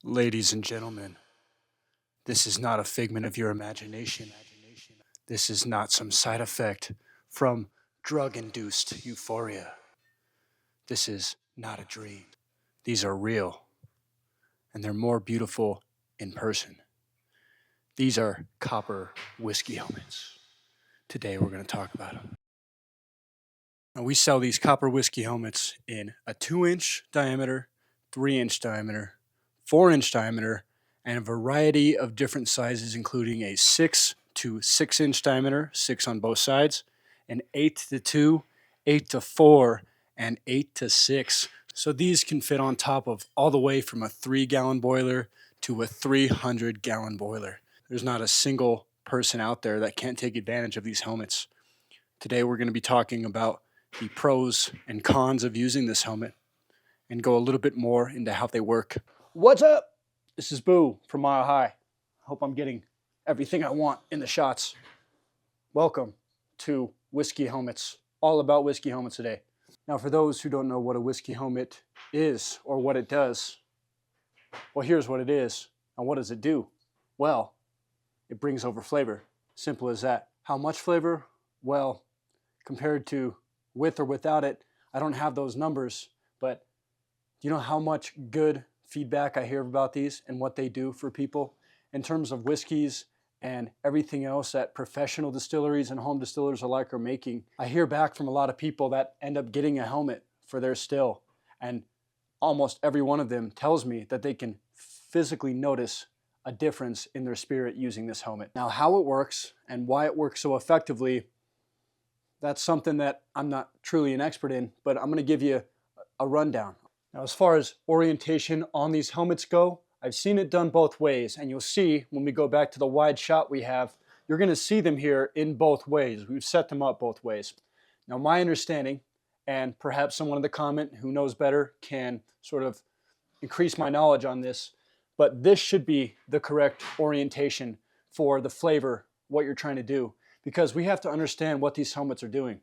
Ladies and gentlemen, this is not a figment of your imagination. This is not some side effect from drug induced euphoria. This is not a dream. These are real, and they're more beautiful in person. These are copper whiskey helmets. Today we're going to talk about them. Now, we sell these copper whiskey helmets in a 2-inch diameter, 3-inch diameter, 4-inch diameter, and a variety of different sizes, including a 6 to 6-inch diameter, 6 on both sides, an 8 to 2, 8 to 4, and 8 to 6. So these can fit on top of all the way from a 3-gallon boiler to a 300-gallon boiler. There's not a single person out there that can't take advantage of these helmets. Today we're going to be talking about the pros and cons of using this helmet and go a little bit more into how they work. What's up? This is Boo from Mile High. Hope I'm getting everything I want in the shots. Welcome to Whiskey Helmets, all about whiskey helmets today. Now, for those who don't know what a whiskey helmet is or what it does, well, here's what it is. And what does it do? Well, it brings over flavor. Simple as that. How much flavor? Well, compared to with or without it, I don't have those numbers, but do you know how much good feedback I hear about these and what they do for people in terms of whiskeys and everything else that professional distilleries and home distillers alike are making? I hear back from a lot of people that end up getting a helmet for their still, and almost every one of them tells me that they can physically notice a difference in their spirit using this helmet. Now, how it works and why it works so effectively, that's something that I'm not truly an expert in, but I'm going to give you a rundown. Now, as far as orientation on these helmets go, I've seen it done both ways, and you'll see when we go back to the wide shot we have, you're going to see them here in both ways. We've set them up both ways. Now, my understanding, and perhaps someone in the comment who knows better can sort of increase my knowledge on this, but this should be the correct orientation for the flavor, what you're trying to do, because we have to understand what these helmets are doing.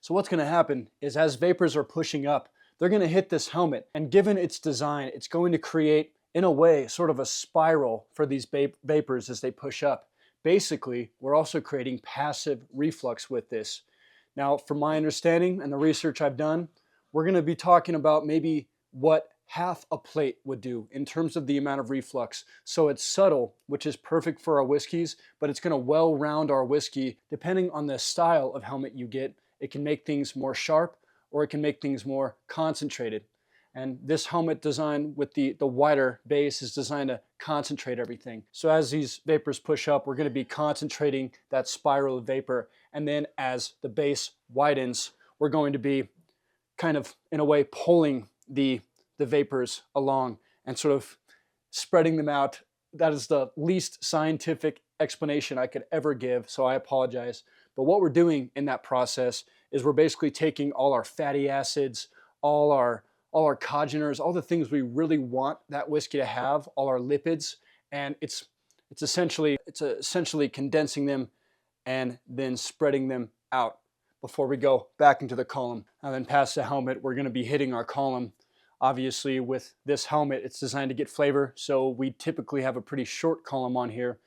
So what's going to happen is as vapors are pushing up, they're going to hit this helmet, and given its design, it's going to create, in a way, sort of a spiral for these vapors as they push up. Basically, we're also creating passive reflux with this. Now, from my understanding and the research I've done, we're going to be talking about maybe what half a plate would do in terms of the amount of reflux. So it's subtle, which is perfect for our whiskeys, but it's going to well round our whiskey. Depending on the style of helmet you get, it can make things more sharp or it can make things more concentrated. And this helmet design with the wider base is designed to concentrate everything. So as these vapors push up, we're going to be concentrating that spiral of vapor. And then as the base widens, we're going to be kind of, in a way, pulling the vapors along and sort of spreading them out. That is the least scientific explanation I could ever give, so I apologize. But what we're doing in that process is we're basically taking all our fatty acids, all our congeners, all the things we really want that whiskey to have, all our lipids, and it's essentially condensing them and then spreading them out before we go back into the column. And then past the helmet, we're going to be hitting our column. Obviously, with this helmet, it's designed to get flavor, so we typically have a pretty short column on here,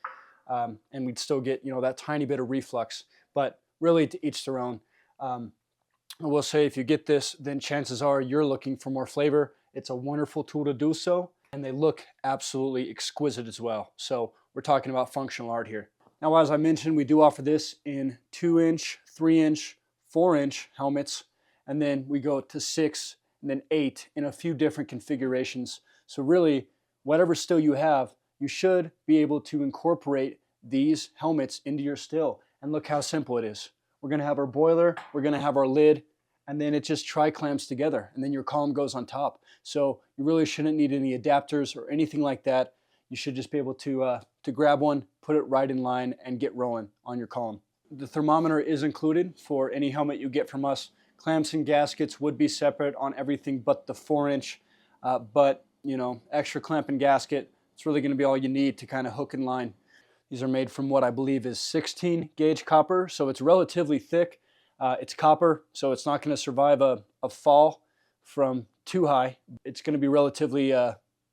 and we'd still get, that tiny bit of reflux. But really, to each their own. I will say, if you get this, then chances are you're looking for more flavor. It's a wonderful tool to do so, and they look absolutely exquisite as well. So we're talking about functional art here. Now, as I mentioned, we do offer this in 2-inch, 3-inch, 4-inch helmets, and then we go to 6 and then 8 in a few different configurations. So really, whatever still you have, you should be able to incorporate these helmets into your still. And look how simple it is. We're going to have our boiler, we're going to have our lid, and then it just tri-clamps together, and then your column goes on top. So you really shouldn't need any adapters or anything like that. You should just be able to grab one, put it right in line, and get rolling on your column. The thermometer is included for any helmet you get from us. Clamps and gaskets would be separate on everything but the 4-inch, but extra clamp and gasket, it's really going to be all you need to kind of hook in line. These are made from what I believe is 16 gauge copper, so it's relatively thick. It's copper, so it's not going to survive a fall from too high. It's going to be relatively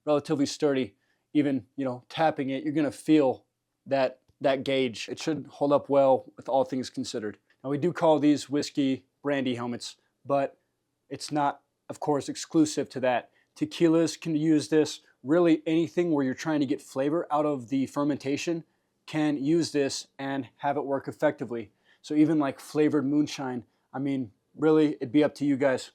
relatively sturdy. Even, tapping it, you're gonna feel that gauge. It should hold up well with all things considered. Now we do call these whiskey brandy helmets, but it's not, of course, exclusive to that. Tequilas can use this. Really anything where you're trying to get flavor out of the fermentation can use this and have it work effectively. So even like flavored moonshine, I mean, really, it'd be up to you guys.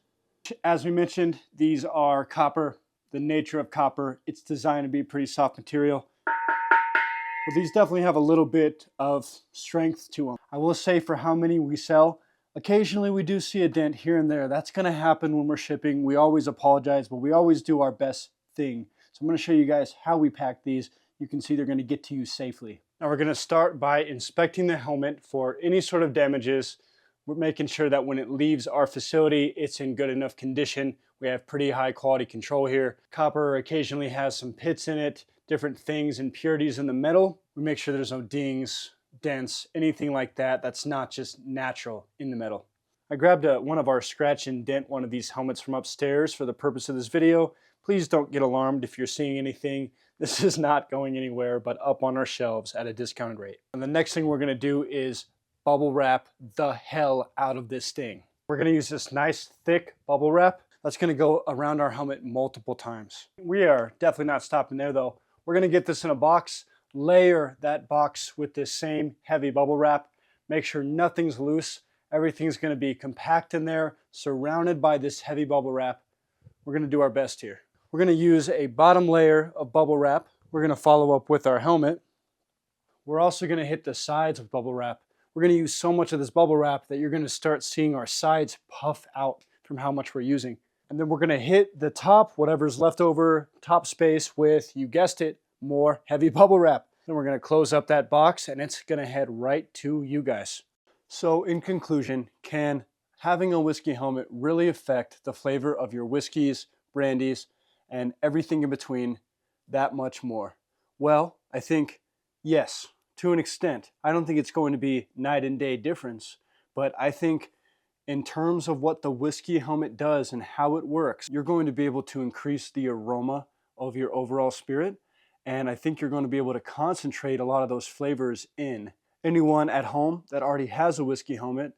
As we mentioned, these are copper. The nature of copper, it's designed to be pretty soft material. But these definitely have a little bit of strength to them. I will say for how many we sell, occasionally we do see a dent here and there. That's gonna happen when we're shipping. We always apologize, but we always do our best thing. So I'm gonna show you guys how we pack these. You can see they're gonna get to you safely. Now we're gonna start by inspecting the helmet for any sort of damages. We're making sure that when it leaves our facility, it's in good enough condition. We have pretty high quality control here. Copper occasionally has some pits in it, different things, impurities in the metal. We make sure there's no dings, dents, anything like that that's not just natural in the metal. I grabbed one of our scratch and dent one of these helmets from upstairs for the purpose of this video. Please don't get alarmed if you're seeing anything. This is not going anywhere but up on our shelves at a discounted rate. And the next thing we're gonna do is bubble wrap the hell out of this thing. We're gonna use this nice thick bubble wrap that's gonna go around our helmet multiple times. We are definitely not stopping there though. We're gonna get this in a box, layer that box with this same heavy bubble wrap, make sure nothing's loose. Everything's gonna be compact in there, surrounded by this heavy bubble wrap. We're gonna do our best here. We're gonna use a bottom layer of bubble wrap. We're gonna follow up with our helmet. We're also gonna hit the sides with bubble wrap. We're gonna use so much of this bubble wrap that you're gonna start seeing our sides puff out from how much we're using. And then we're gonna hit the top, whatever's left over, top space with, you guessed it, more heavy bubble wrap. Then we're gonna close up that box and it's gonna head right to you guys. So in conclusion, can having a whiskey helmet really affect the flavor of your whiskeys, brandies, and everything in between that much more? Well, I think yes, to an extent. I don't think it's going to be night and day difference, but I think in terms of what the whiskey helmet does and how it works, you're going to be able to increase the aroma of your overall spirit. And I think you're going to be able to concentrate a lot of those flavors in. Anyone at home that already has a whiskey helmet,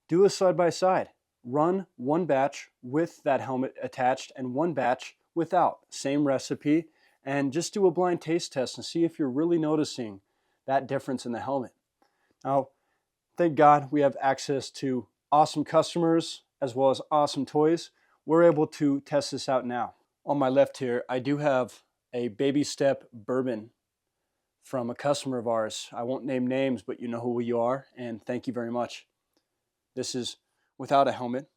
do a side-by-side. Run one batch with that helmet attached and one batch without. Same recipe, and just do a blind taste test and see if you're really noticing that difference in the helmet. Now, thank God we have access to awesome customers as well as awesome toys. We're able to test this out now. On my left here, I do have a Baby Step bourbon from a customer of ours. I won't name names, but you know who you are, and thank you very much. This is without a helmet.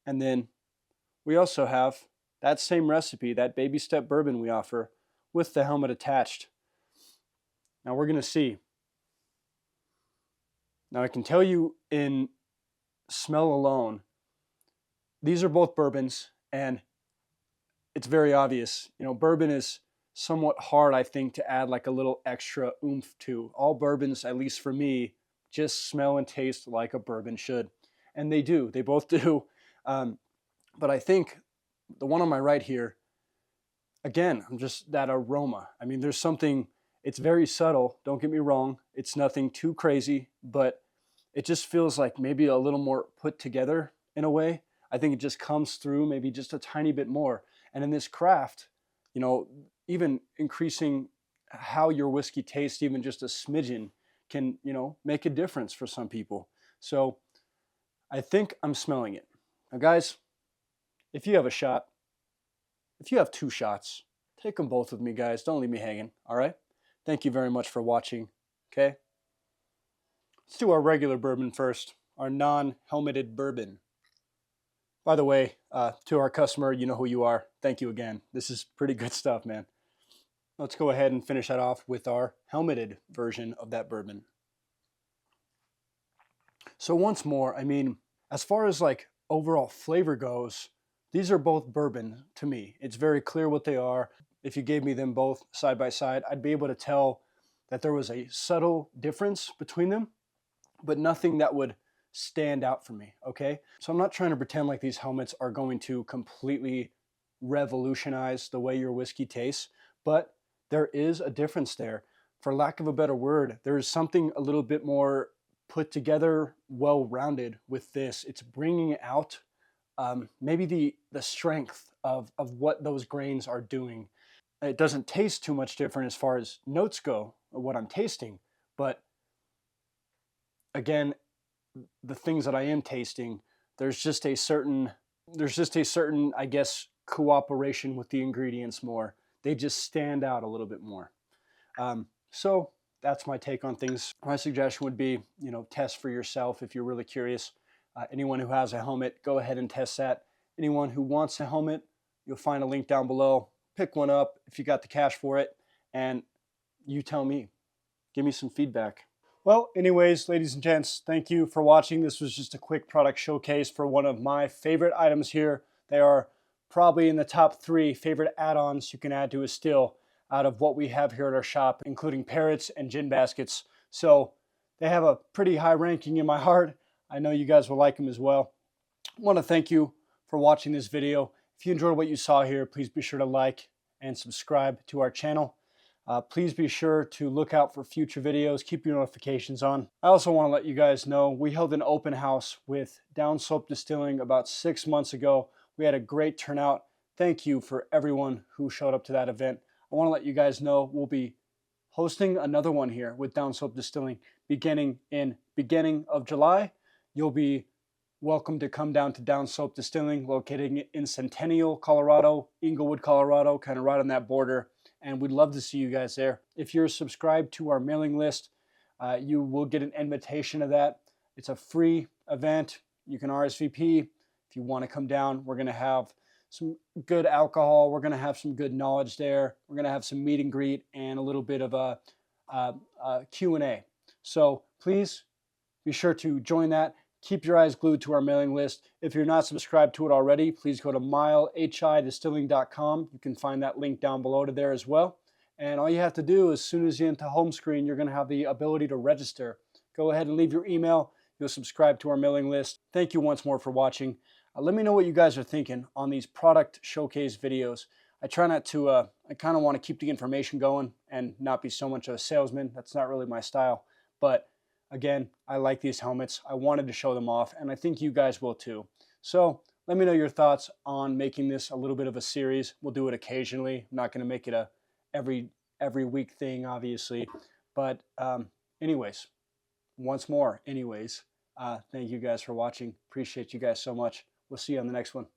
And then we also have that same recipe, that Baby Step bourbon we offer with the helmet attached. Now we're gonna see. Now I can tell you in smell alone, these are both bourbons, and it's very obvious. Bourbon is somewhat hard, I think, to add like a little extra oomph to. All bourbons, at least for me, just smell and taste like a bourbon should. And they do, they both do. But I think the one on my right here, again, I'm just that aroma. I mean, there's something, it's very subtle, don't get me wrong. It's nothing too crazy, but it just feels like maybe a little more put together in a way. I think it just comes through maybe just a tiny bit more. And in this craft, even increasing how your whiskey tastes, even just a smidgen, can, make a difference for some people. So I think I'm smelling it. Now guys, if you have a shot, if you have 2 shots, take them both with me, guys. Don't leave me hanging, all right? Thank you very much for watching, okay? Let's do our regular bourbon first, our non-helmeted bourbon. By the way, to our customer, you know who you are. Thank you again. This is pretty good stuff, man. Let's go ahead and finish that off with our helmeted version of that bourbon. So once more, I mean, as far as like overall flavor goes, these are both bourbon to me. It's very clear what they are. If you gave me them both side by side, I'd be able to tell that there was a subtle difference between them, but nothing that would stand out for me, okay? So I'm not trying to pretend like these helmets are going to completely revolutionize the way your whiskey tastes, but there is a difference there. For lack of a better word, there is something a little bit more put together, well-rounded with this. It's bringing out maybe the strength of what those grains are doing. It doesn't taste too much different as far as notes go, what I'm tasting, but again, the things that I am tasting, there's just a certain, I guess, cooperation with the ingredients more. They just stand out a little bit more. So that's my take on things. My suggestion would be, test for yourself if you're really curious. Anyone who has a helmet, go ahead and test that. Anyone who wants a helmet, you'll find a link down below. Pick one up if you got the cash for it, and you tell me. Give me some feedback. Well, anyways, ladies and gents, thank you for watching. This was just a quick product showcase for one of my favorite items here. They are probably in the top 3 favorite add-ons you can add to a still out of what we have here at our shop, including parrots and gin baskets. So they have a pretty high ranking in my heart. I know you guys will like them as well. I want to thank you for watching this video. If you enjoyed what you saw here, please be sure to like and subscribe to our channel. Please be sure to look out for future videos. Keep your notifications on. I also want to let you guys know we held an open house with Downslope Distilling about 6 months ago. We had a great turnout. Thank you for everyone who showed up to that event. I want to let you guys know we'll be hosting another one here with Downslope Distilling beginning of July. You'll be welcome to come down to Downslope Distilling, located in Centennial, Colorado, Inglewood, Colorado, kind of right on that border. And we'd love to see you guys there. If you're subscribed to our mailing list, you will get an invitation to that. It's a free event. You can RSVP if you want to come down. We're going to have some good alcohol. We're going to have some good knowledge there. We're going to have some meet and greet and a little bit of a Q&A. So please be sure to join that. Keep your eyes glued to our mailing list. If you're not subscribed to it already, please go to milehidistilling.com. You can find that link down below to there as well. And all you have to do, as soon as you enter home screen, you're going to have the ability to register. Go ahead and leave your email. You'll subscribe to our mailing list. Thank you once more for watching. Let me know what you guys are thinking on these product showcase videos. I try not to, I kind of want to keep the information going and not be so much of a salesman. That's not really my style. But again, I like these helmets. I wanted to show them off, and I think you guys will too. So let me know your thoughts on making this a little bit of a series. We'll do it occasionally. I'm not going to make it a every week thing, obviously. But anyways, once more, thank you guys for watching. Appreciate you guys so much. We'll see you on the next one.